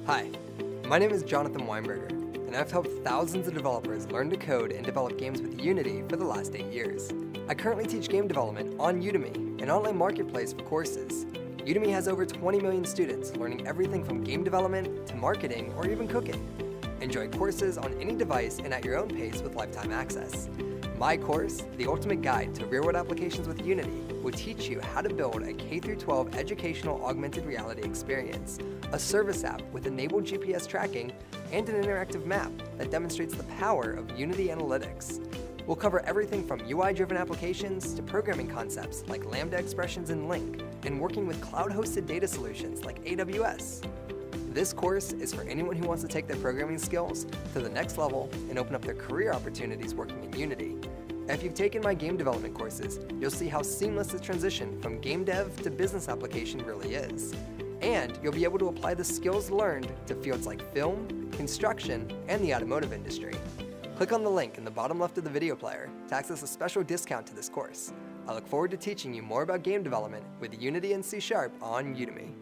Hi, my name is Jonathan Weinberger, and I've helped thousands of developers learn to code and develop games with Unity for the last 8 years. I currently teach game development on Udemy, an online marketplace for courses. Udemy has over 20 million students learning everything from game development to marketing or even cooking. Enjoy courses on any device and at your own pace with lifetime access. My course, The Ultimate Guide to Real-World Applications with Unity, will teach you how to build a K-12 educational augmented reality experience, a service app with enabled GPS tracking, and an interactive map that demonstrates the power of Unity Analytics. We'll cover everything from UI-driven applications to programming concepts like Lambda expressions in Link, and working with cloud-hosted data solutions like AWS. This course is for anyone who wants to take their programming skills to the next level and open up their career opportunities working in Unity. If you've taken my game development courses, you'll see how seamless the transition from game dev to business application really is. And you'll be able to apply the skills learned to fields like film, construction, and the automotive industry. Click on the link in the bottom left of the video player to access a special discount to this course. I look forward to teaching you more about game development with Unity and C# on Udemy.